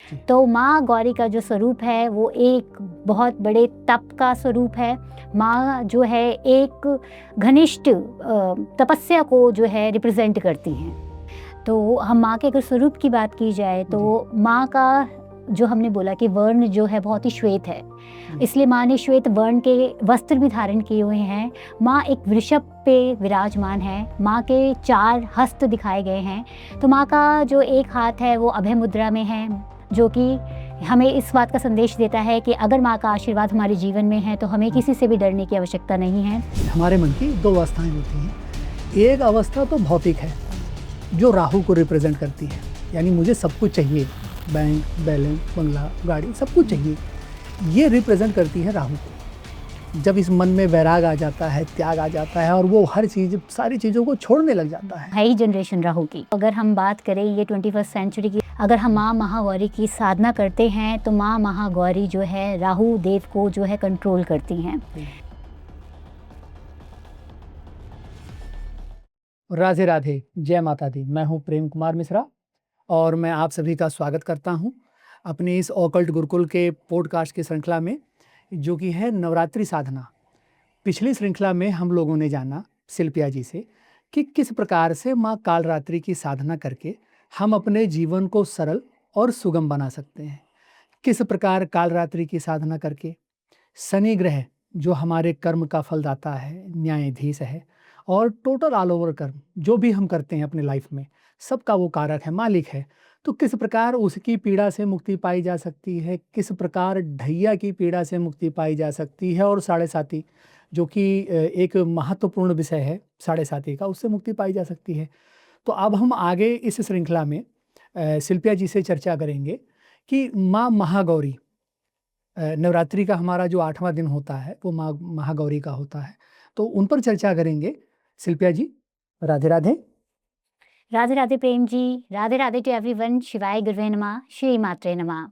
जी। तो माँ गौरी का जो स्वरूप है वो एक बहुत बड़े तप का स्वरूप है। माँ जो है एक घनिष्ठ तपस्या को जो है रिप्रेजेंट करती हैं। तो हम माँ के अगर स्वरूप की बात की जाए जी। तो माँ का जो हमने बोला कि वर्ण जो है बहुत ही श्वेत है, जी। इसलिए माँ ने श्वेत वर्ण के वस्त्र भी धारण किए हुए हैं। माँ एक वृषभ पे विराजमान है। माँ के 4 हस्त दिखाए गए हैं। तो माँ का जो एक हाथ है वो अभय मुद्रा में है, जो कि हमें इस बात का संदेश देता है कि अगर माँ का आशीर्वाद हमारे जीवन में है तो हमें किसी से भी डरने की आवश्यकता नहीं है। हमारे मन की 2 अवस्थाएं होती हैं। एक अवस्था तो भौतिक है, जो राहु को रिप्रेजेंट करती है, यानी मुझे सब कुछ चाहिए, बैंक बैलेंस बंगला गाड़ी सब कुछ चाहिए, ये रिप्रेजेंट करती है राहु को। जब इस मन में वैराग आ जाता है, त्याग आ जाता है और वो हर चीज़ सारी चीज़ों को छोड़ने लग जाता है। हाई जनरेशन राहु की अगर हम बात करें ये 21st सेंचुरी की, अगर हम माँ महागौरी की साधना करते हैं तो माँ महागौरी जो है राहु देव को जो है कंट्रोल करती हैं। राधे राधे, जय माता दी। मैं हूँ प्रेम कुमार मिश्रा और मैं आप सभी का स्वागत करता हूँ अपने इस ऑकल्ट गुरुकुल के पॉडकास्ट की श्रृंखला में, जो कि है नवरात्रि साधना। पिछली श्रृंखला में हम लोगों ने जाना शिल्पिया जी से कि किस प्रकार से माँ कालरात्रि की साधना करके हम अपने जीवन को सरल और सुगम बना सकते हैं। किस प्रकार कालरात्रि की साधना करके शनि ग्रह, जो हमारे कर्म का फलदाता है, न्यायाधीश है और टोटल ऑल ओवर कर्म जो भी हम करते हैं अपने लाइफ में, सबका वो कारक है, मालिक है। तो किस प्रकार उसकी पीड़ा से मुक्ति पाई जा सकती है, किस प्रकार ढैया की पीड़ा से मुक्ति पाई जा सकती है और साढ़े साती, जो कि एक महत्वपूर्ण विषय है साढ़े साती का, उससे मुक्ति पाई जा सकती है। तो अब हम आगे इस श्रृंखला में शिल्पिया जी से चर्चा करेंगे कि माँ महागौरी, नवरात्रि का हमारा जो 8वां दिन होता है वो माँ महागौरी का होता है, तो उन पर चर्चा करेंगे। शिल्पिया जी, राधे राधे। Radhe Radhe Prem ji, Radhe Radhe to everyone. शिवाय गुरुवे नमः, श्री मात्रे नमः।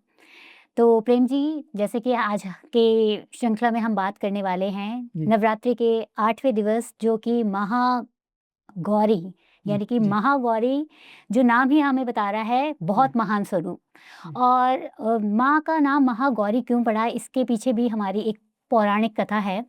तो प्रेम जी, जैसे कि आज के श्रृंखला में हम बात करने वाले हैं जी। नवरात्रि के 8वें दिवस, जो कि महागौरी यानी कि जी। महागौरी जो नाम ही हमें बता रहा है बहुत महान स्वरूप। और माँ का नाम महागौरी क्यों पड़ा, इसके पीछे भी हमारी एक पौराणिक कथा है।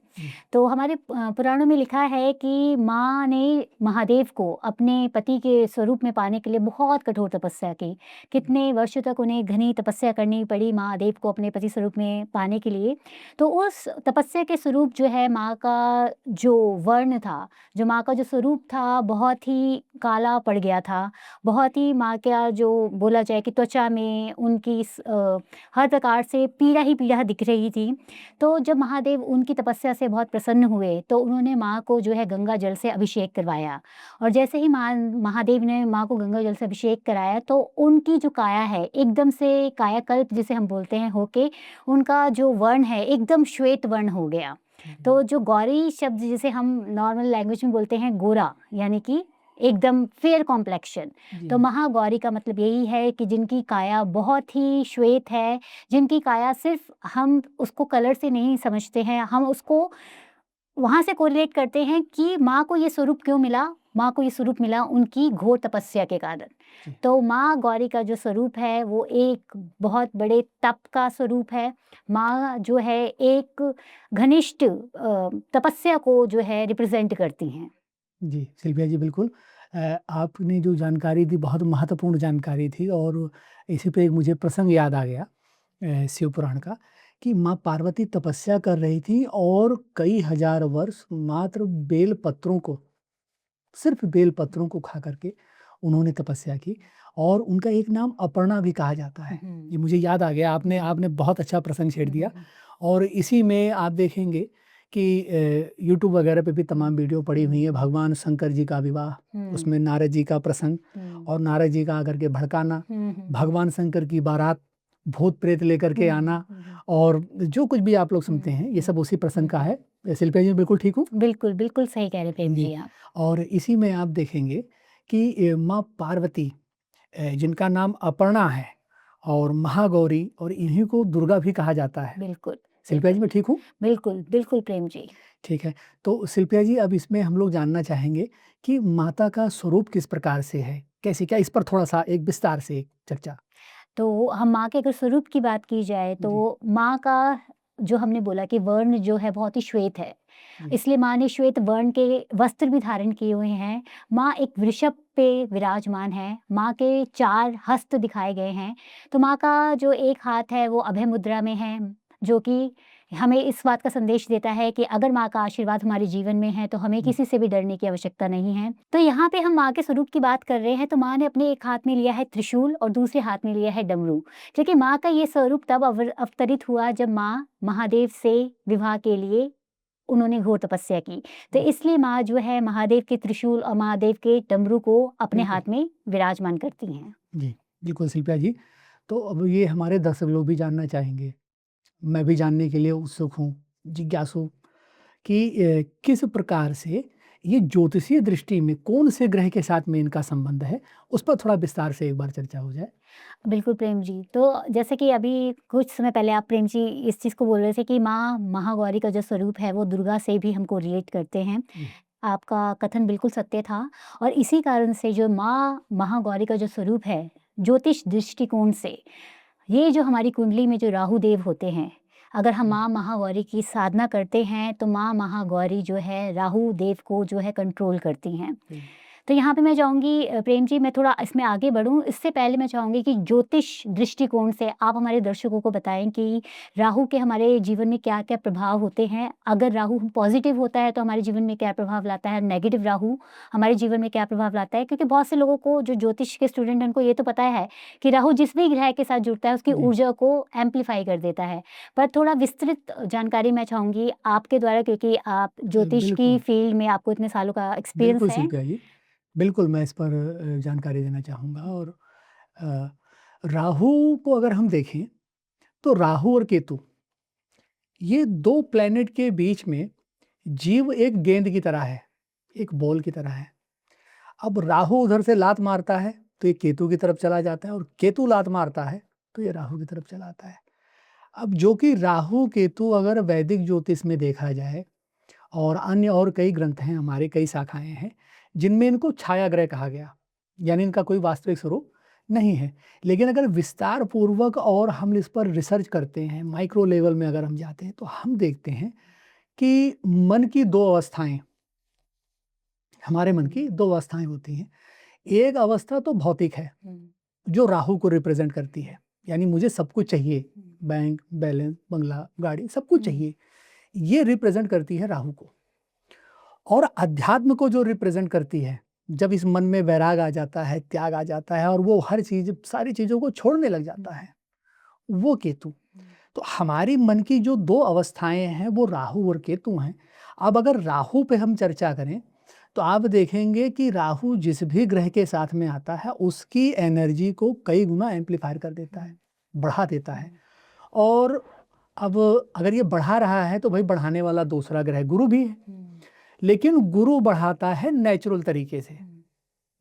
तो हमारे पुराणों में लिखा है कि माँ ने महादेव को अपने पति के स्वरूप में पाने के लिए बहुत कठोर तपस्या की। कितने वर्षों तक उन्हें घनी तपस्या करनी पड़ी महादेव को अपने पति स्वरूप में पाने के लिए। तो उस तपस्या के स्वरूप जो है माँ का जो वर्ण था, जो माँ का जो स्वरूप था, बहुत ही काला पड़ गया था। बहुत ही माँ का जो बोला जाए कि त्वचा में उनकी हर प्रकार से पीड़ा ही पीड़ा दिख रही थी। तो जब महादेव उनकी तपस्या से बहुत प्रसन्न हुए तो उन्होंने माँ को जो है गंगा जल से अभिषेक करवाया। और जैसे ही महादेव ने माँ को गंगा जल से अभिषेक कराया तो उनकी जो काया है एकदम से कायाकल्प जिसे हम बोलते हैं होके, उनका जो वर्ण है एकदम श्वेत वर्ण हो गया। तो जो गौरी शब्द जिसे हम नॉर्मल लैंग्वेज में बोलते हैं गोरा, यानी कि एकदम फेयर कॉम्प्लेक्शन। तो महागौरी का मतलब यही है कि जिनकी काया बहुत ही श्वेत है, जिनकी काया सिर्फ हम उसको कलर से नहीं समझते हैं, हम उसको वहाँ से कोरिलेट करते हैं कि माँ को ये स्वरूप क्यों मिला। माँ को ये स्वरूप मिला उनकी घोर तपस्या के कारण। तो माँ गौरी का जो स्वरूप है वो एक बहुत बड़े तप का स्वरूप है। माँ जो है एक घनिष्ठ तपस्या को जो है रिप्रेजेंट करती हैं। जी, शिल्पिया जी बिल्कुल। आपने जो जानकारी दी बहुत महत्वपूर्ण जानकारी थी और इसी पे एक मुझे प्रसंग याद आ गया शिव पुराण का, कि माँ पार्वती तपस्या कर रही थी और कई हजार वर्ष मात्र बेल पत्रों को, सिर्फ बेल पत्रों को खा करके उन्होंने तपस्या की और उनका एक नाम अपर्णा भी कहा जाता है। ये मुझे याद आ गया, आपने आपने बहुत अच्छा प्रसंग छेड़ दिया। और इसी में आप देखेंगे कि यूट्यूब वगैरह पे भी तमाम वीडियो पड़ी हुई है, भगवान शंकर जी का विवाह, उसमें नारद जी का प्रसंग और नारद जी का आकर के भड़काना, भगवान शंकर की बारात भूत प्रेत लेकर के आना और जो कुछ भी आप लोग सुनते हैं ये सब उसी प्रसंग का है। शिल्पा जी बिल्कुल ठीक हूँ? बिल्कुल, बिल्कुल सही कह रहे प्रेम जी आप। और इसी में आप देखेंगे कि माँ पार्वती, जिनका नाम अपर्णा है, और महागौरी, और इन्हीं को दुर्गा भी कहा जाता है। बिल्कुल। शिल्पिया जी मैं ठीक हूँ? बिल्कुल, बिल्कुल प्रेम जी। ठीक है। तो शिल्पिया जी अब इसमें हम लोग जानना चाहेंगे कि माता का स्वरूप किस प्रकार से है? कैसे क्या, इस पर थोड़ा-सा एक विस्तार से एक चर्चा। तो हम माँ के अगर स्वरूप की बात की जाए जी। तो माँ का जो हमने बोला कि वर्ण जो है बहुत ही श्वेत है, जी। इसलिए माँ ने श्वेत वर्ण के वस्त्र भी धारण किए हुए हैं। माँ एक वृषभ पे विराजमान है, माँ के 4 हस्त दिखाए गए हैं। तो माँ का जो एक हाथ है वो अभय मुद्रा में है, जो कि हमें इस बात का संदेश देता है कि अगर माँ का आशीर्वाद हमारे जीवन में है तो हमें किसी से भी डरने की आवश्यकता नहीं है। तो यहाँ पे हम माँ के स्वरूप की बात कर रहे हैं, तो माँ ने अपने एक हाथ में लिया है त्रिशूल और दूसरे हाथ में लिया है डमरू, क्योंकि माँ का ये स्वरूप तब अवतरित हुआ जब माँ महादेव से विवाह के लिए उन्होंने घोर तपस्या की। तो इसलिए माँ जो है महादेव के त्रिशूल और महादेव के डमरू को अपने बिल्कुल। हाथ में विराजमान करती हैं। जी, बिल्कुल शिल्पा जी। तो अब ये हमारे दर्शक लोग भी जानना चाहेंगे, मैं भी जानने के लिए उत्सुक हूँ, जिज्ञासु कि किस प्रकार से ये ज्योतिषीय दृष्टि में कौन से ग्रह के साथ में इनका संबंध है, उस पर थोड़ा विस्तार से एक बार चर्चा हो जाए। बिल्कुल प्रेम जी। तो जैसे कि अभी कुछ समय पहले आप प्रेम जी इस चीज़ को बोल रहे थे कि माँ महागौरी का जो स्वरूप है वो दुर्गा से भी हमको रिलेट करते हैं। जी। आपका कथन बिल्कुल सत्य था और इसी कारण से जो माँ महागौरी का जो स्वरूप है, ज्योतिष दृष्टिकोण से, ये जो हमारी कुंडली में जो राहु देव होते हैं, अगर हम माँ महागौरी की साधना करते हैं तो माँ महागौरी जो है राहु देव को जो है कंट्रोल करती हैं। जी। तो यहाँ पे मैं चाहूँगी प्रेम जी मैं थोड़ा इसमें आगे बढ़ूँ, इससे पहले मैं चाहूँगी कि ज्योतिष दृष्टिकोण से आप हमारे दर्शकों को बताएँ कि राहु के हमारे जीवन में क्या-क्या प्रभाव होते हैं? अगर राहु पॉज़िटिव होता है तो हमारे जीवन में क्या प्रभाव लाता है? नेगेटिव राहु हमारे जीवन में क्या प्रभाव लाता है? क्योंकि बहुत से लोगों को जो ज्योतिष के स्टूडेंट हैं उनको ये तो पता है कि राहु जिस भी ग्रह के साथ जुड़ता है उसकी जी। ऊर्जा को एम्प्लीफाई कर देता है। पर थोड़ा विस्तृत जानकारी मैं चाहूँगी आपके द्वारा, क्योंकि आप ज्योतिष की बिल्कुल, फील्ड में आपको इतने सालों का एक्सपीरियंस बिल्कुल है। शिल्पा जी। बिल्कुल, मैं इस पर जानकारी देना चाहूँगा और अ, राहु को अगर हम देखें, तो राहु और केतु, ये 2 प्लैनेट के बीच में जीव एक गेंद की तरह है, एक बॉल की तरह है। अब राहु उधर से लात मारता है, तो ये केतु की तरफ चला जाता है और केतु लात मारता है, तो ये राहु की तरफ चला आता है। अब जो कि राहु, केतु अगर वैदिक ज्योतिष में देखा जाए और अन्य और कई ग्रंथ हैं, हमारे कई शाखाएँ हैं, जिनमें इनको छाया ग्रह कहा गया, यानी इनका कोई वास्तविक स्वरूप नहीं है। लेकिन अगर विस्तार पूर्वक और हम इस पर रिसर्च करते हैं, माइक्रो लेवल में अगर हम जाते हैं, तो हम देखते हैं कि मन की 2 अवस्थाएँ, हमारे मन की 2 अवस्थाएँ होती हैं। एक अवस्था तो भौतिक है, जो राहु को रिप्रेज़ेंट करती है, यानी मुझे सब कुछ चाहिए, बैंक, बैलेंस, बंगला, गाड़ी सब कुछ चाहिए। ये रिप्रेज़ेंट करती है राहु को। और अध्यात्म को जो रिप्रेज़ेंट करती है, जब इस मन में वैराग आ जाता है, त्याग आ जाता है और वो हर चीज़ सारी चीज़ों को छोड़ने लग जाता है, वो केतु। तो हमारी मन की जो 2 अवस्थाएँ हैं, वो राहु और केतु हैं। अब अगर राहु पे हम चर्चा करें, तो आप देखेंगे कि राहु जिस भी ग्रह के साथ में आता है, उसकी एनर्जी को कई गुना एम्प्लीफायर कर देता है, बढ़ा देता है। और अब अगर ये बढ़ा रहा है, तो भई बढ़ाने वाला दूसरा ग्रह गुरु भी है। लेकिन गुरु बढ़ाता है नेचुरल तरीके से,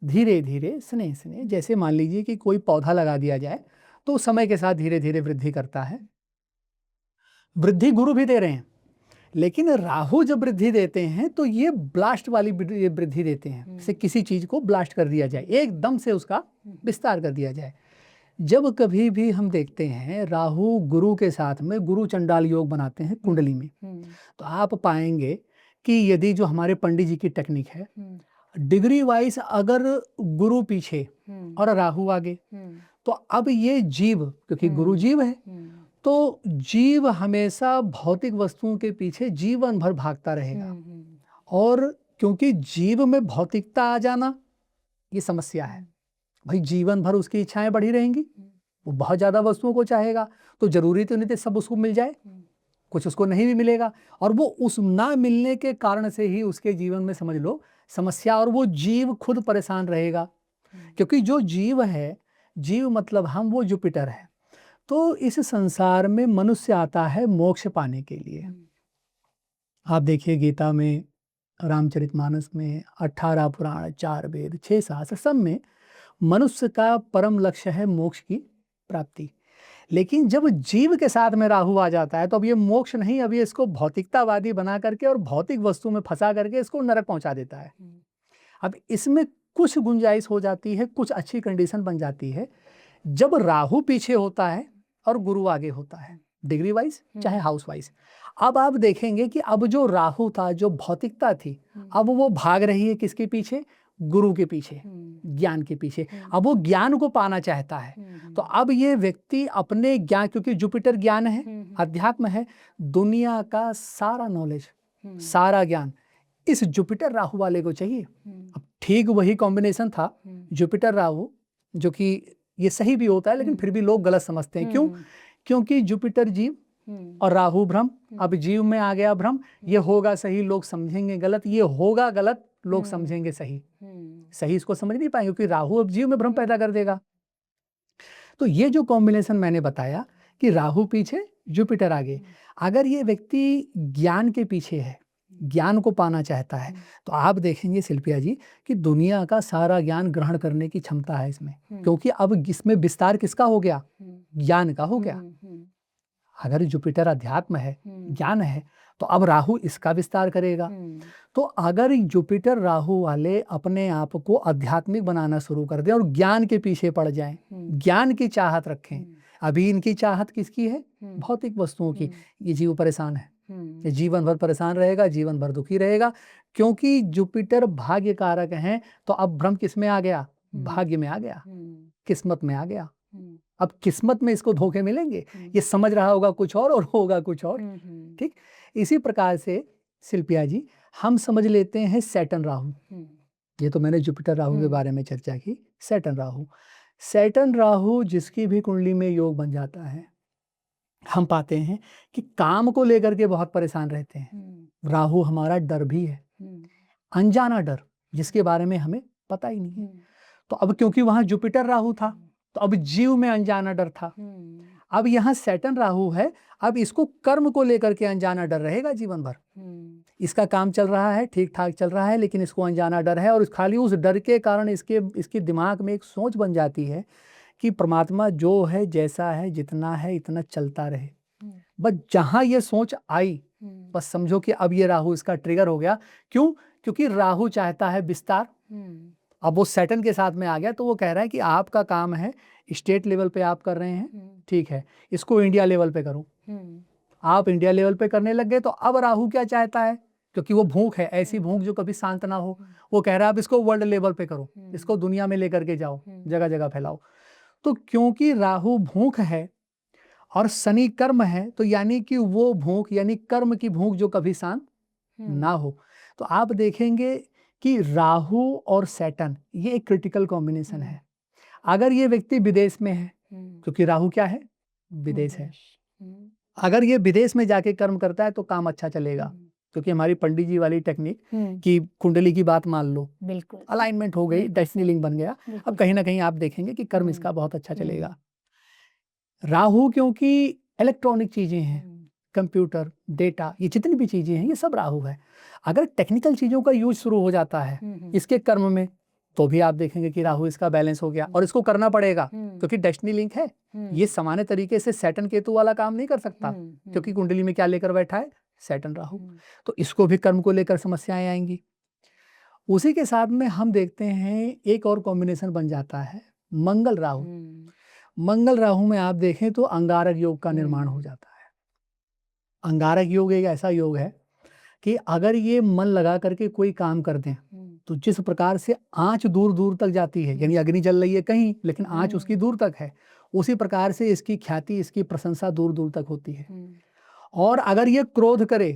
धीरे-धीरे, स्नेह-स्नेह। जैसे मान लीजिए कि कोई पौधा लगा दिया जाए, तो समय के साथ धीरे-धीरे वृद्धि करता है। वृद्धि गुरु भी दे रहे हैं, लेकिन राहु जब वृद्धि देते हैं, तो ये ब्लास्ट वाली वृद्धि देते हैं। जैसे किसी चीज़ को ब्लास्ट कर दिया जाए, एकदम से उसका विस्तार कर दिया जाए। जब कभी भी हम देखते हैं, राहु गुरु के साथ में गुरु चंडाल योग बनाते हैं कुंडली में, तो आप पाएँगे कि यदि जो हमारे पंडित जी की टेक्निक है, डिग्री वाइज़ अगर गुरु पीछे और राहु आगे, तो अब ये जीव, क्योंकि गुरु जीव है, तो जीव हमेशा भौतिक वस्तुओं के पीछे जीवन भर भागता रहेगा। और क्योंकि जीव में भौतिकता आ जाना, ये समस्या है। भाई जीवन भर उसकी इच्छाएँ बढ़ी रहेंगी, वो बहुत ज़्यादा वस्तुओं को चाहेगा, तो ज़रूरी तो नहीं कि सब उसको मिल जाए, कुछ उसको नहीं भी मिलेगा और वो उस ना मिलने के कारण से ही उसके जीवन में समझ लो समस्या, और वो जीव खुद परेशान रहेगा। क्योंकि जो जीव है, जीव मतलब हम, वो जुपिटर है। तो इस संसार में मनुष्य आता है मोक्ष पाने के लिए। आप देखिए गीता में, रामचरितमानस में 18 पुराण, 4 वेद, 6 शास्त्र, सब में मनुष्य का परम लक्ष्य है मोक्ष की प्राप्ति। लेकिन जब जीव के साथ में राहु आ जाता है, तो अब ये मोक्ष नहीं, अब ये इसको भौतिकतावादी बना करके और भौतिक वस्तु में फंसा करके इसको नरक पहुंचा देता है। अब इसमें कुछ गुंजाइश हो जाती है, कुछ अच्छी कंडीशन बन जाती है। जब राहु पीछे होता है और गुरु आगे होता है, डिग्री वाइज चाहे हाउस वाइज। अब आप देखेंगे कि अब जो राहु था, जो भौतिकता थी, अब वो भाग रही है किसके पीछे? गुरु के पीछे, ज्ञान के पीछे। अब वो ज्ञान को पाना चाहता है। तो अब ये व्यक्ति अपने ज्ञान, क्योंकि जुपिटर ज्ञान है, अध्यात्म है, दुनिया का सारा नॉलेज, सारा ज्ञान इस जुपिटर राहु वाले को चाहिए। अब ठीक वही कॉम्बिनेशन था जुपिटर राहु, जो कि ये सही भी होता है, लेकिन फिर भी लोग गलत समझते हैं। क्यों? क्योंकि जुपिटर जीव और राहु भ्रम। अब जीव में आ गया भ्रम, ये होगा सही लोग समझेंगे गलत, ये होगा गलत लोग समझेंगे सही। सही इसको समझ नहीं पाएंगे, क्योंकि राहु अब जीव में भ्रम पैदा कर देगा। तो ये जो कॉम्बिनेशन मैंने बताया कि राहु पीछे जुपिटर आगे, अगर ये व्यक्ति ज्ञान के पीछे है, ज्ञान को पाना चाहता है, तो आप देखेंगे शिल्पिया जी कि दुनिया का सारा ज्ञान ग्रहण करने की क्षमता है इसमें, क्योंकि अब इसमें विस्तार किसका हो गया? ज्ञान का हो गया। अगर जुपिटर अध्यात्म है, ज्ञान है, तो अब राहु इसका विस्तार करेगा। तो अगर जुपिटर राहु वाले अपने आप को आध्यात्मिक बनाना शुरू कर दें और ज्ञान के पीछे पड़ जाएं, ज्ञान की चाहत रखें, अभी इनकी चाहत किसकी है? भौतिक वस्तुओं की। ये जीव परेशान है, ये जीवन भर परेशान रहेगा, जीवन भर दुखी रहेगा, क्योंकि जुपिटर भाग्य कारक हैं। तो अब भ्रम किस में आ गया? भाग्य में आ गया, किस्मत में आ गया। अब किस्मत में इसको धोखे मिलेंगे, ये समझ रहा होगा कुछ और होगा कुछ और। ठीक, इसी प्रकार से शिल्पिया जी हम समझ लेते हैं सैटर्न राहु। ये तो मैंने जुपिटर राहु के बारे में चर्चा की। सैटर्न राहु जिसकी भी कुंडली में योग बन जाता है, हम पाते हैं कि काम को लेकर के बहुत परेशान रहते हैं। राहु हमारा डर भी है, अनजाना डर, जिसके बारे में हमें पता ही नहीं है। तो अब क्योंकि वहां जुपिटर राहु था, तो अब जीव में अनजाना डर था। अब यहाँ सैटर्न राहु है, अब इसको कर्म को लेकर के अनजाना डर रहेगा जीवन भर। इसका काम चल रहा है, ठीक ठाक चल रहा है, लेकिन इसको अनजाना डर है, और खाली उस डर के कारण इसके दिमाग में एक सोच बन जाती है कि परमात्मा जो है, जैसा है, जितना है, इतना चलता रहे। बस जहां ये सोच आई, बस समझो कि अब ये राहु इसका ट्रिगर हो गया। क्यों? क्योंकि राहु चाहता है विस्तार। अब वो सैटर्न के साथ में आ गया, तो वो कह रहा है कि आपका काम है स्टेट लेवल पे आप कर रहे हैं, ठीक है, इसको इंडिया लेवल पे करो। आप इंडिया लेवल पे करने लग गए, तो अब राहु क्या चाहता है? क्योंकि वो भूख है, ऐसी भूख जो कभी शांत ना हो, वो कह रहा है अब इसको वर्ल्ड लेवल पे करो, इसको दुनिया में लेकर के जाओ, जगह जगह फैलाओ। तो क्योंकि राहु भूख है और शनि कर्म है, तो यानी कि वो भूख, यानी कर्म की भूख जो कभी शांत ना हो। तो आप देखेंगे कि राहु और सैटर्न ये एक क्रिटिकल कॉम्बिनेशन है। अगर ये व्यक्ति विदेश में है, क्योंकि राहु क्या है? विदेश है। अगर ये विदेश में जाके कर्म करता है तो काम अच्छा चलेगा, क्योंकि हमारी पंडित जी वाली टेक्निक की कुंडली की बात मान लो, बिल्कुल अलाइनमेंट हो गई, डेस्टिनी लिंक बन गया, अब कहीं ना कहीं आप देखेंगे कि कर्म इसका बहुत अच्छा चलेगा। राहु क्योंकि इलेक्ट्रॉनिक चीजें हैं, कंप्यूटर, डेटा, ये जितनी भी चीजें हैं, ये सब राहु है। अगर टेक्निकल चीजों का यूज शुरू हो जाता है इसके कर्म में, तो भी आप देखेंगे कि राहु इसका बैलेंस हो गया, और इसको करना पड़ेगा क्योंकि डेस्टिनी लिंक है। ये सामान्य तरीके से सैटर्न केतु वाला काम नहीं कर सकता, क्योंकि कुंडली में क्या लेकर बैठा है? सैटर्न राहु। तो इसको भी कर्म को लेकर समस्याएं आएंगी। उसी के साथ में हम देखते हैं एक और कॉम्बिनेशन बन जाता है मंगल राहु। मंगल राहु में आप देखें तो अंगारक योग का निर्माण हो जाता है। अंगारक योग एक ऐसा योग है कि अगर ये मन लगा करके कोई काम कर दें, तो जिस प्रकार से आंच दूर दूर तक जाती है, यानी अग्नि जल रही है कहीं, लेकिन आंच उसकी दूर तक है, उसी प्रकार से इसकी ख्याति, इसकी प्रशंसा दूर दूर तक होती है। और अगर ये क्रोध करे,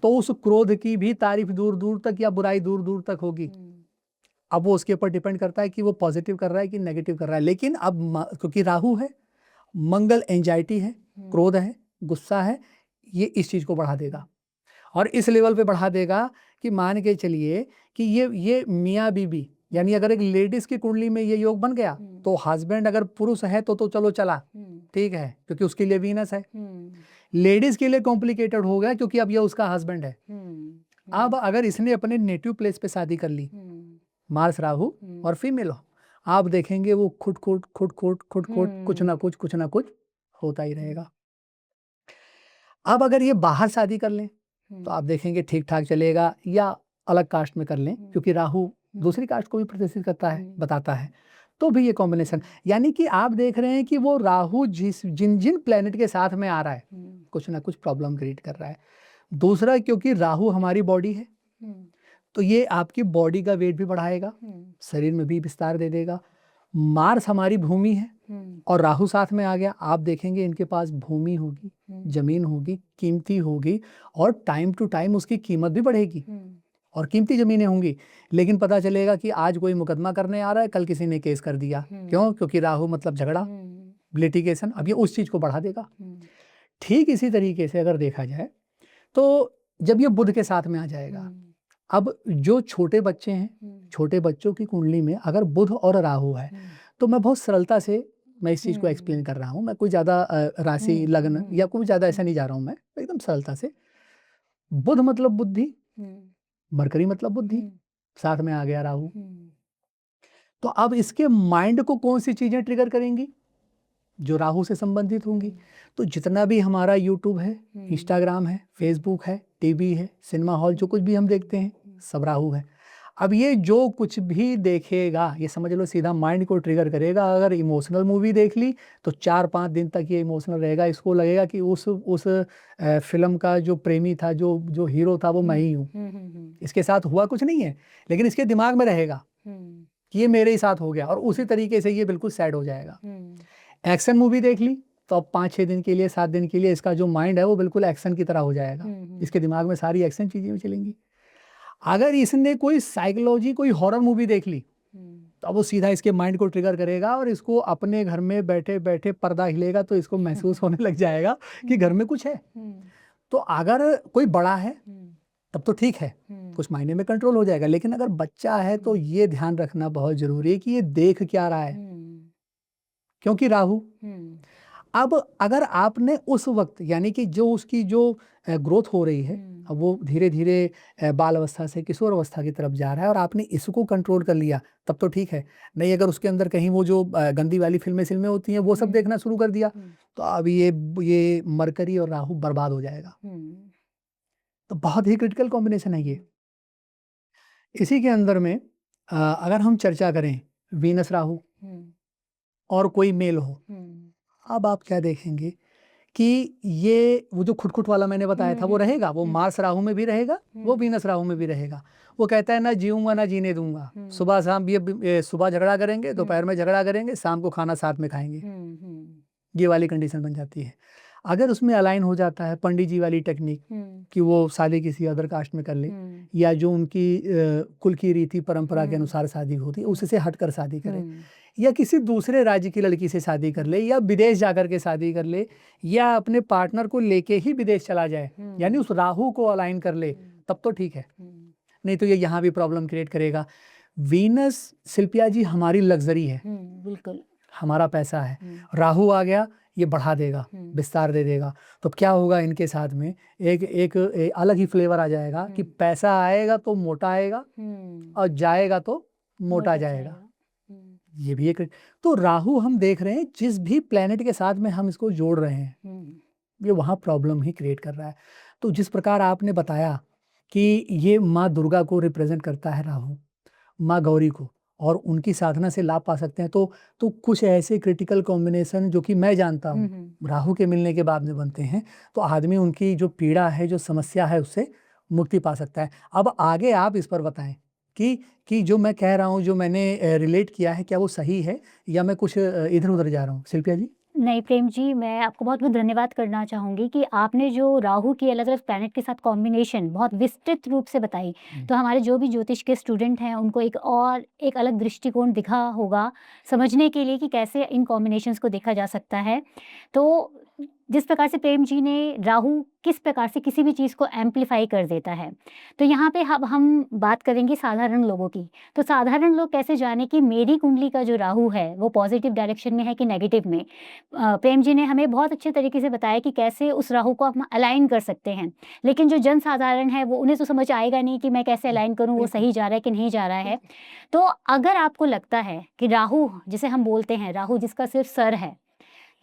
तो उस क्रोध की भी तारीफ दूर दूर तक या बुराई दूर दूर तक होगी। अब वो उसके ऊपर डिपेंड करता है कि वो पॉजिटिव कर रहा है कि नेगेटिव कर रहा है। लेकिन अब क्योंकि राहु है, मंगल एंजाइटी है, क्रोध है, गुस्सा है, ये इस चीज को बढ़ा देगा, और इस लेवल पे बढ़ा देगा कि मान के चलिए कि ये मियाँ बीबी, यानी अगर एक लेडीज की कुंडली में ये योग बन गया, तो हस्बैंड अगर पुरुष है तो चलो चला, ठीक है, क्योंकि उसके लिए वीनस है। लेडीज के लिए कॉम्प्लिकेटेड हो गया, क्योंकि अब ये उसका हस्बैंड है। अब अगर इसने अपने नेटिव प्लेस पे शादी कर ली, मार्स राहु और फीमेल हो, आप देखेंगे वो खुट कुछ ना कुछ होता ही रहेगा। अब अगर ये बाहर शादी कर लें, तो आप देखेंगे ठीक ठाक चलेगा, या अलग कास्ट में कर लें, क्योंकि राहु दूसरी कास्ट को भी प्रदर्शित करता है, बताता है, तो भी ये कॉम्बिनेशन, यानी कि आप देख रहे हैं कि वो राहु जिन जिन प्लेनेट के साथ में आ रहा है कुछ ना कुछ प्रॉब्लम क्रिएट कर रहा है। दूसरा, क्योंकि राहु हमारी बॉडी है तो ये आपकी बॉडी का वेट भी बढ़ाएगा, शरीर में भी विस्तार दे देगा। मार्स हमारी भूमि है और राहु साथ में आ गया, आप देखेंगे इनके पास भूमि होगी, जमीन होगी, कीमती होगी और टाइम टू टाइम उसकी कीमत भी बढ़ेगी और कीमती जमीनें होंगी। लेकिन पता चलेगा कि आज कोई मुकदमा करने आ रहा है, कल किसी ने केस कर दिया। क्यों? क्योंकि राहु मतलब झगड़ा, लिटिगेशन, अब ये उस चीज को बढ़ा देगा। ठीक इसी तरीके से अगर देखा जाए तो जब ये बुध के साथ में आ जाएगा, अब जो छोटे बच्चे हैं, छोटे बच्चों की कुंडली में अगर बुध और राहु है तो मैं बहुत सरलता से मैं इस चीज को एक्सप्लेन कर रहा हूँ, मैं कोई ज्यादा राशि लग्न या कोई ज्यादा ऐसा नहीं जा रहा हूँ, मैं एकदम सरलता से। बुध मतलब बुद्धि, मरकरी मतलब बुद्धि, साथ में आ गया राहु, तो अब इसके माइंड को कौन सी चीजें ट्रिगर करेंगी? जो राहु से संबंधित होंगी। तो जितना भी हमारा यूट्यूब है, इंस्टाग्राम है, फेसबुक है, टीवी है, सिनेमा हॉल, जो कुछ भी हम देखते हैं सब राहु है। अब ये जो कुछ भी देखेगा ये समझ लो सीधा माइंड को ट्रिगर करेगा। अगर इमोशनल मूवी देख ली तो 4-5 दिन तक ये इमोशनल रहेगा, इसको लगेगा कि उस फिल्म का जो प्रेमी था, जो हीरो था वो मैं ही हूँ। इसके साथ हुआ कुछ नहीं है लेकिन इसके दिमाग में रहेगा कि ये मेरे ही साथ हो गया और उसी तरीके से ये बिल्कुल सैड हो जाएगा। एक्शन मूवी देख ली तो अब 5-6 दिन के लिए, 7 दिन के लिए इसका जो माइंड है वो बिल्कुल एक्शन की तरह हो जाएगा, इसके दिमाग में सारी एक्शन चीजें चलेंगी। अगर इसने कोई साइकोलॉजी, कोई हॉरर मूवी देख ली तो अब वो सीधा इसके माइंड को ट्रिगर करेगा और इसको अपने घर में बैठे बैठे पर्दा हिलेगा तो इसको महसूस होने लग जाएगा कि घर में कुछ है। तो अगर कोई बड़ा है तब तो ठीक है, कुछ महीने में कंट्रोल हो जाएगा, लेकिन अगर बच्चा है तो ये ध्यान रखना बहुत जरूरी है कि ये देख क्या रहा है, क्योंकि राहु। अब अगर आपने उस वक्त, यानी कि जो उसकी जो ग्रोथ हो रही है, अब वो धीरे धीरे बाल अवस्था से किशोर अवस्था की तरफ जा रहा है और आपने इसको कंट्रोल कर लिया तब तो ठीक है। नहीं, अगर उसके अंदर कहीं वो जो गंदी वाली फिल्में होती हैं वो सब देखना शुरू कर दिया तो अब ये मरकरी और राहु बर्बाद हो जाएगा। तो बहुत ही क्रिटिकल कॉम्बिनेशन है ये। इसी के अंदर में अगर हम चर्चा करें वीनस राहु और कोई मेल हो, अब आप क्या देखेंगे कि ये वो जो खुटखुट वाला मैंने बताया था वो रहेगा, वो मार्स राहु में भी रहेगा, वो वीनस राहु में भी रहेगा। वो कहता है ना जीऊंगा ना जीने दूंगा, सुबह शाम ये सुबह झगड़ा करेंगे, दोपहर में झगड़ा करेंगे, शाम को खाना साथ में खाएंगे, ये वाली कंडीशन बन जाती है। अगर उसमें अलाइन हो जाता है पंडित जी वाली टेक्निक कि वो शादी किसी अदर कास्ट में कर ले या जो उनकी कुल की रीति परंपरा के अनुसार शादी होती है उससे हटकर शादी करे, या किसी दूसरे राज्य की लड़की से शादी कर ले, या विदेश जाकर के शादी कर ले, या अपने पार्टनर को लेके ही विदेश चला जाए, यानी उस राहु को अलाइन कर ले, तब तो ठीक है। नहीं तो ये यहाँ भी प्रॉब्लम क्रिएट करेगा। वीनस शिल्पिया जी हमारी लग्जरी है, बिल्कुल हमारा पैसा है, राहु आ गया ये बढ़ा देगा, विस्तार दे देगा। तो क्या होगा इनके साथ में एक अलग ही फ्लेवर आ जाएगा कि पैसा आएगा तो मोटा आएगा और जाएगा तो मोटा जाएगा। ये भी एक, तो राहु हम देख रहे हैं जिस भी प्लेनेट के साथ में हम इसको जोड़ रहे हैं ये वहाँ प्रॉब्लम ही क्रिएट कर रहा है। तो जिस प्रकार आपने बताया कि ये माँ दुर्गा को रिप्रेजेंट करता है राहु, माँ गौरी को, और उनकी साधना से लाभ पा सकते हैं, तो कुछ ऐसे क्रिटिकल कॉम्बिनेशन जो कि मैं जानता हूँ राहु के मिलने के बाद में बनते हैं, तो आदमी उनकी जो पीड़ा है, जो समस्या है, उससे मुक्ति पा सकता है। अब आगे आप इस पर बताएं कि जो मैं कह रहा हूँ, जो मैंने रिलेट किया है, क्या वो सही है या मैं कुछ इधर उधर जा रहा हूँ? शिल्पिया जी। नहीं प्रेम जी, मैं आपको बहुत बहुत धन्यवाद करना चाहूँगी कि आपने जो राहु की अलग अलग प्लैनेट के साथ कॉम्बिनेशन बहुत विस्तृत रूप से बताई, तो हमारे जो भी ज्योतिष के स्टूडेंट हैं उनको एक अलग दृष्टिकोण दिखा होगा समझने के लिए कि कैसे इन कॉम्बिनेशंस को देखा जा सकता है। तो जिस प्रकार से प्रेम जी ने राहु किस प्रकार से किसी भी चीज़ को एम्पलीफाई कर देता है, तो यहाँ पे अब हम बात करेंगे साधारण लोगों की। तो साधारण लोग कैसे जाने कि मेरी कुंडली का जो राहु है वो पॉजिटिव डायरेक्शन में है कि नेगेटिव में। प्रेम जी ने हमें बहुत अच्छे तरीके से बताया कि कैसे उस राहु को हम अलाइन कर सकते हैं, लेकिन जो जन साधारण है वो उन्हें तो समझ आएगा नहीं कि मैं कैसे अलाइन करूँ, वो सही जा रहा है कि नहीं जा रहा है। तो अगर आपको लगता है कि राहु, जिसे हम बोलते हैं राहु जिसका सिर्फ सर है,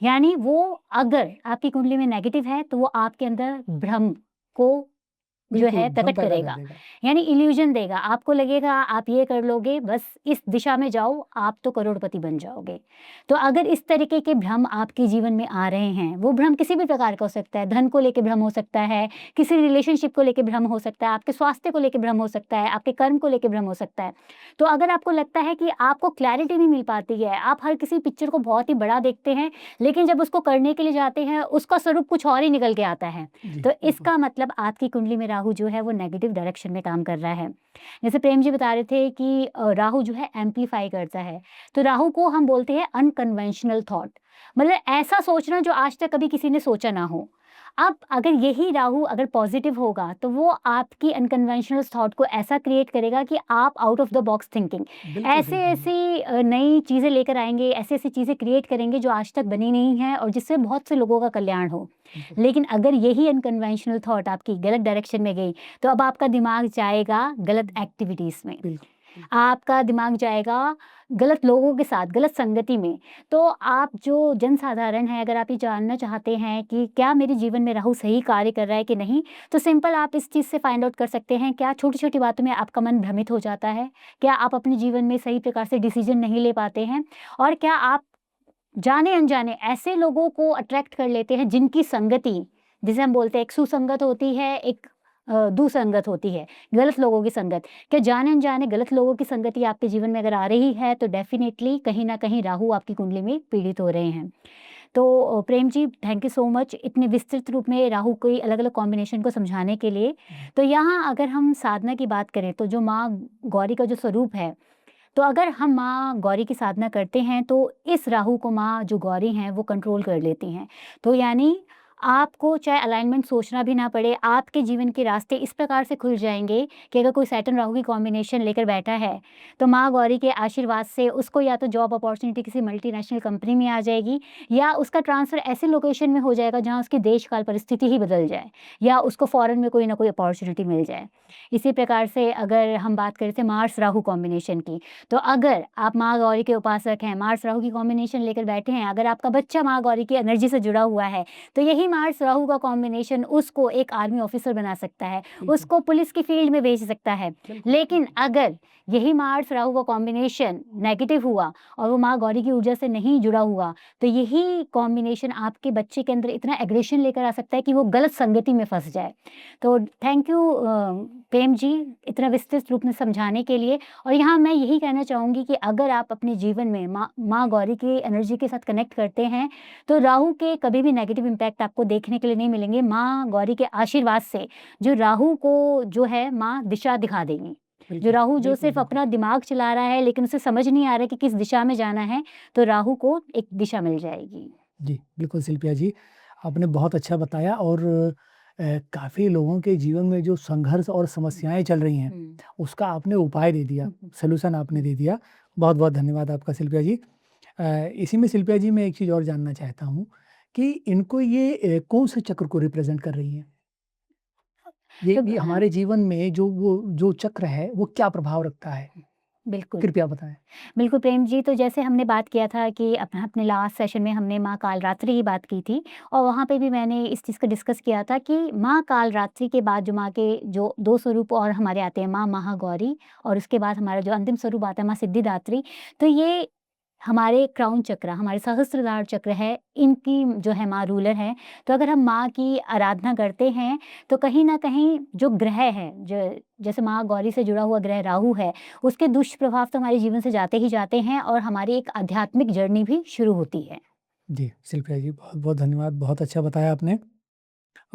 यानी वो अगर आपकी कुंडली में नेगेटिव है तो वो आपके अंदर भ्रम को जो बिल्कुल, है भ्रम प्रकट पैदा कर करेगा, देगा। यानी इल्यूजन देगा। आपको लगेगा आप ये कर लोगे, बस इस दिशा में जाओ, आप तो करोड़पति बन जाओगे। तो अगर इस तरीके के भ्रम आपके जीवन में आ रहे हैं, वो भ्रम किसी भी प्रकार का हो सकता है, धन को लेके भ्रम हो सकता है, किसी रिलेशनशिप को लेके भ्रम हो सकता है, आपके स्वास्थ्य को लेके भ्रम हो सकता है, आपके कर्म को लेके भ्रम हो सकता है। तो अगर आपको लगता है कि आपको क्लैरिटी नहीं मिल पाती है, आप हर किसी पिक्चर को बहुत ही बड़ा देखते हैं, लेकिन जब उसको करने के लिए जाते हैं, उसका स्वरूप कुछ और ही निकल के आता है। जी, तो बिल्कुल। इसका मतलब आपकी कुंडली में राहु जो है वो नेगेटिव डायरेक्शन में काम कर रहा है। जैसे प्रेम जी बता रहे थे कि राहु जो है एम्प्लीफाई करता है। तो राहु को हम बोलते हैं अनकन्वेंशनल थॉट, मतलब ऐसा सोचना जो आज तक कभी किसी ने सोचा ना हो। अब अगर यही राहु अगर पॉजिटिव होगा तो वो आपकी अनकन्वेंशनल थॉट को ऐसा क्रिएट करेगा कि आप out of the box thinking बिल्कुल, ऐसे बिल्कुल। ऐसी नई चीज़ें लेकर आएंगे, ऐसी ऐसी चीज़ें क्रिएट करेंगे जो आज तक बनी नहीं है और जिससे बहुत से लोगों का कल्याण हो। बिल्कुल, लेकिन अगर यही अनकन्वेंशनल थॉट आपकी गलत डायरेक्शन में गई, तो अब आपका दिमाग जाएगा गलत एक्टिविटीज़ में। बिल्कुल, बिल्कुल। आपका दिमाग जाएगा गलत लोगों के साथ, गलत संगति में। तो आप जो जनसाधारण हैं, अगर आप ये जानना चाहते हैं कि क्या मेरे जीवन में राहु सही कार्य कर रहा है कि नहीं, तो सिंपल आप इस चीज़ से फाइंड आउट कर सकते हैं, क्या छोटी-छोटी बातों में आपका मन भ्रमित हो जाता है? क्या आप अपने जीवन में सही प्रकार से डिसीज़न नहीं ले पाते हैं? और क्या आप जाने-अनजाने ऐसे लोगों को अट्रैक्ट कर लेते हैं जिनकी संगति, जिसे हम बोलते हैं एक सुसंगत होती है, एक दुसंगत होती है, गलत लोगों की संगत। क्या जाने-अनजाने गलत लोगों की संगति आपके जीवन में अगर आ रही है, तो डेफ़िनिटली कहीं न कहीं राहु आपकी कुंडली में पीड़ित हो रहे हैं। तो Prem ji, thank you so much इतने विस्तृत रूप में राहु की अलग-अलग कॉम्बिनेशन को समझाने के लिए। तो यहाँ अगर हम साधना की बात करें, तो जो माँ गौरी का जो स्वरूप है, तो अगर हम माँ गौरी की साधना करते हैं, तो इस राहु को माँ जो गौरी हैं, वो कंट्रोल कर लेती हैं। तो यानी आपको चाहे अलाइनमेंट सोचना भी ना पड़े, आपके जीवन के रास्ते इस प्रकार से खुल जाएँगे कि अगर कोई सैटर्न राहु की कॉम्बिनेशन लेकर बैठा है, तो माँ गौरी के आशीर्वाद से उसको या तो जॉब अपॉर्च्युनिटी किसी मल्टीनेशनल कंपनी में आ जाएगी, या उसका ट्रांसफ़र ऐसी लोकेशन में हो जाएगा जहाँ उसकी देश-काल परिस्थिति ही बदल जाए, या उसको फ़ॉरेन में कोई ना कोई अपॉर्च्युनिटी मिल जाए। इसी प्रकार से अगर हम बात करें थे मार्स राहु कॉम्बिनेशन की, तो अगर आप माँ गौरी के उपासक हैं, मार्स राहु की कॉम्बिनेशन लेकर बैठे हैं, अगर आपका बच्चा माँ गौरी की एनर्जी से जुड़ा हुआ है, तो यही मार्स राहु का कॉम्बिनेशन उसको एक आर्मी ऑफिसर बना सकता है, बिल्कुल, उसको पुलिस की फील्ड में भेज सकता है। बिल्कुल, लेकिन बिल्कुल। अगर यही मार्स राहु का कॉम्बिनेशन नेगेटिव हुआ और वो माँ गौरी की ऊर्जा से नहीं जुड़ा हुआ, तो यही कॉम्बिनेशन आपके बच्चे के अंदर इतना एग्रेशन लेकर आ सकता है कि वो गलत संगति में फँस जाए। तो थैंक यू प्रेम जी, इतना विस्तृत रूप में समझाने के लिए। और यहाँ मैं यही कहना चाहूँगी कि अगर आप अपने जीवन में माँ गौरी की एनर्जी के साथ कनेक्ट करते हैं, तो राहु के कभी भी नेगेटिव इम्पैक्ट आपको देखने के लिए नहीं मिलेंगे। माँ गौरी के आशीर्वाद से जो राहु को जो है माँ दिशा दिखा देंगी। जो बिल्कुल, राहु जो बिल्कुल, सिर्फ़ बिल्कुल। अपना दिमाग चला रहा है, लेकिन उसे समझ नहीं आ रहा है कि किस दिशा में जाना है, तो राहु को एक दिशा मिल जाएगी। जी, बिल्कुल शिल्पिया जी, आपने बहुत अच्छा बताया और काफ़ी लोगों के जीवन में जो संघर्ष और समस्याएँ चल रही हैं, हुँ। उसका आपने उपाय दे दिया, हुँ, हुँ। सॉल्यूशन आपने दे दिया। बहुत-बहुत धन्यवाद आपका शिल्पिया जी। इसी में शिल्पिया जी मैं एक चीज़ और जानना चाहता हूँ कि इनको ये कौन-से चक्र को रिप्रेज़ेंट कर रही हैं? तो ये हमारे जीवन में जो चक्र है, वो क्या प्रभाव रखता है? बिल्कुल। कृपया बताएँ। बिल्कुल प्रेम जी, तो जैसे हमने बात किया था कि अपने लास्ट सेशन में हमने माँ कालरात्रि की बात की थी, और वहाँ पे भी मैंने इस चीज़ को डिस्कस किया था कि माँ कालरात्रि के बाद जो माँ के जो 2 स्वरूप और हमारे आते हैं, माँ महागौरी, और उसके बाद हमारा जो अंतिम स्वरूप आता है माँ सिद्धिदात्री। तो ये हमारे क्राउन चक्र, हमारे सहस्त्रधार चक्र है, इनकी जो है माँ रूलर हैं। तो अगर हम माँ की आराधना करते हैं, तो कहीं न कहीं जो ग्रह है, जो जैसे माँ गौरी से जुड़ा हुआ ग्रह राहु है, उसके दुष्प्रभाव तो हमारे जीवन से जाते ही जाते हैं और हमारी एक आध्यात्मिक जर्नी भी शुरू होती है। जी, शिल्पिया जी बहुत-बहुत धन्यवाद, बहुत अच्छा बताया आपने।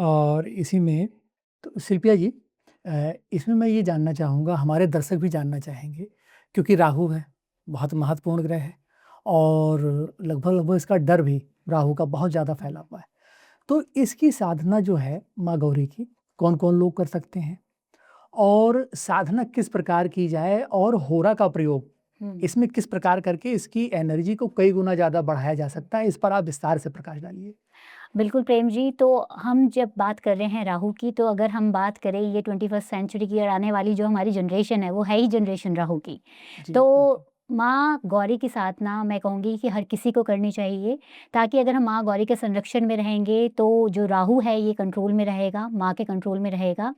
और इसी में तो शिल्पिया जी इसमें मैं ये जानना चाहूँगा, हमारे दर्शक भी जानना चाहेंगे, क्योंकि राहु है, बहुत महत्वपूर्ण ग्रह है और लगभग-लगभग इसका डर भी राहु का बहुत ज़्यादा फैला हुआ है। तो इसकी साधना जो है माँ गौरी की, कौन-कौन लोग कर सकते हैं? और साधना किस प्रकार की जाए और होरा का प्रयोग हुँ। इसमें किस प्रकार करके इसकी एनर्जी को कई गुना ज़्यादा बढ़ाया जा सकता है? इस पर आप विस्तार से प्रकाश डालिए। बिल्कुल प्रेम जी, तो हम जब बात कर रहे हैं राहु की, तो अगर हम बात करें ये 21st सेंचुरी की और आने वाली जो हमारी जनरेशन है, वो है ही जनरेशन राहु की। जी, तो बिल्कुल। माँ गौरी की साधना मैं कहूँगी कि हर किसी को करनी चाहिए, ताकि अगर हम माँ गौरी के संरक्षण में रहेंगे तो जो राहु है ये कंट्रोल में रहेगा, माँ के कंट्रोल में रहेगा।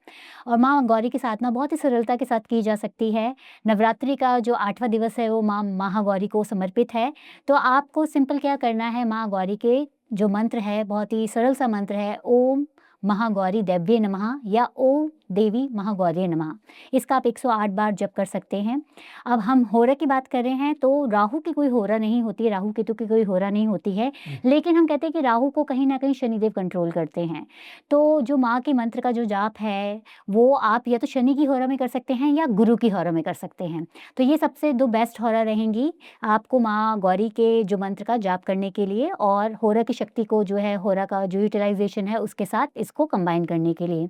और माँ गौरी की साधना बहुत ही सरलता के साथ की जा सकती है। नवरात्रि का जो 8वाँ दिवस है वो माँ महागौरी को समर्पित है। तो आपको सिंपल क्या करना है, माँ गौरी के जो मंत्र है बहुत ही सरल सा मंत्र है, ओम महागौरी देव्ये नमः या ओम देवी महागौरी नमः। इसका आप 108 बार जप कर सकते हैं। अब हम होरा की बात कर रहे हैं तो राहु की कोई होरा नहीं होती है, राहु केतु की कोई होरा नहीं होती है, लेकिन हम कहते हैं कि राहु को कहीं न कहीं शनिदेव कंट्रोल करते हैं। तो जो माँ के मंत्र का जो जाप है वो आप या तो शनि की होरा में कर सकते हैं या गुरु की होरा में कर सकते हैं। तो ये सबसे 2 बेस्ट होरा रहेंगी आपको माँ गौरी के जो मंत्र का जाप करने के लिए, और होरा की शक्ति को जो है, होरा का जो यूटिलाइज़ेशन है उसके साथ इसको कंबाइन करने के लिए।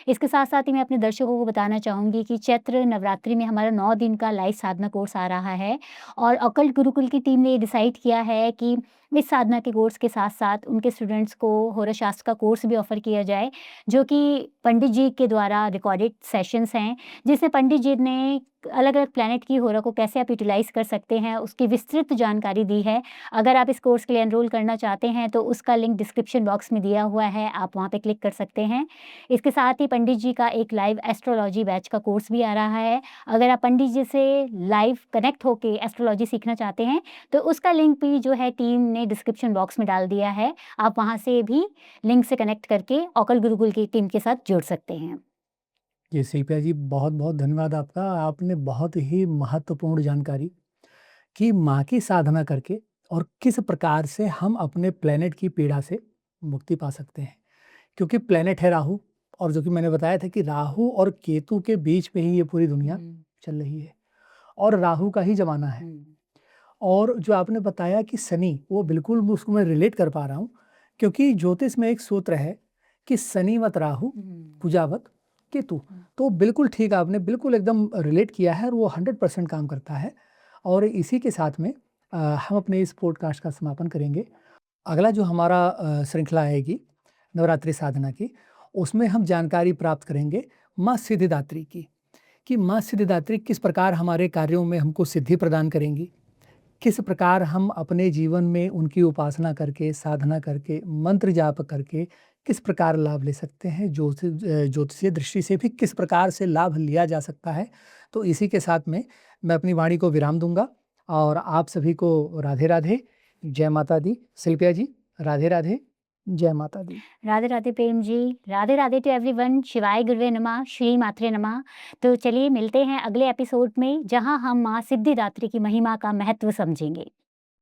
इसके साथ-साथ ही मैं अपने दर्शकों को बताना चाहूँगी कि चैत्र नवरात्रि में हमारा 9 दिन का लाइव साधना कोर्स आ रहा है, और ऑकल्ट गुरुकुल की टीम ने ये डिसाइड किया है कि इस साधना के कोर्स के साथ-साथ उनके स्टूडेंट्स को होरा शास्त्र का कोर्स भी ऑफ़र किया जाए, जो कि पंडित जी के द्वारा रिकॉर्डेड सेशंस हैं, जिसमें पंडित जी ने अलग-अलग प्लैनेट की होरा को कैसे आप यूटिलाइज़ कर सकते हैं, उसकी विस्तृत जानकारी दी है। अगर आप इस कोर्स के लिए एनरोल करना चाहते हैं तो उसका लिंक डिस्क्रिप्शन बॉक्स में दिया हुआ है, आप वहाँ पे क्लिक कर सकते हैं। इसके साथ ही पंडित जी का एक लाइव एस्ट्रोलॉजी बैच का कोर्स भी आ रहा है। अगर आप पंडित जी से लाइव कनेक्ट होके एस्ट्रोलॉजी सीखना चाहते हैं तो उसका लिंक भी जो है टीम ने डिस्क्रिप्शन बॉक्स में डाल दिया है। आप वहाँ से भी लिंक से कनेक्ट करके ऑकल्ट गुरुकुल की टीम के साथ जुड़ सकते हैं। जी, शिल्पा जी, बहुत-बहुत धन्यवाद आपका। आपने बहुत ही महत्वपूर्ण जानकारी कि माँ की साधना करके और किस प्रकार से हम अपने प्लैनेट की पीड़ा से मुक्ति पा सकते हैं। क्योंकि प्लैनेट है राहु, और जो कि मैंने बताया था कि राहु और केतु के बीच में ही ये पूरी दुनिया चल रही है, और राहु का ही ज़माना है। और जो आपने बताया कि शनि, वो बिल्कुल उसको मैं रिलेट कर पा रहा हूँ, क्योंकि ज्योतिष में एक सूत्र है कि शनिवत राहु, कुजावत केतु। तो बिल्कुल ठीक, आपने बिल्कुल एकदम रिलेट किया है, और वो 100% काम करता है। और इसी के साथ में हम अपने इस पॉडकास्ट का समापन करेंगे। अगला जो हमारा श्रृंखला आएगी नवरात्रि साधना की, उसमें हम जानकारी प्राप्त करेंगे माँ सिद्धिदात्री की, कि माँ सिद्धिदात्री किस प्रकार हमारे कार्यों में हमको सिद्धि प्रदान करेंगी, किस प्रकार हम अपने जीवन में उनकी उपासना करके, साधना करके, मंत्र जाप करके किस प्रकार लाभ ले सकते हैं, ज्योतिषीय दृष्टि से भी किस प्रकार से लाभ लिया जा सकता है। तो इसी के साथ में मैं अपनी वाणी को विराम दूंगा, और आप सभी को राधे राधे, जय माता दी। शिल्पा जी, राधे राधे, जय माता दी। राधे राधे प्रेम जी, राधे राधे टू एवरीवन, शिवाय गुरुवे नमः, श्री मात्रे नमः। तो चलिए मिलते हैं अगले एपिसोड में, जहाँ हम माँ सिद्धिदात्री की महिमा का महत्व समझेंगे।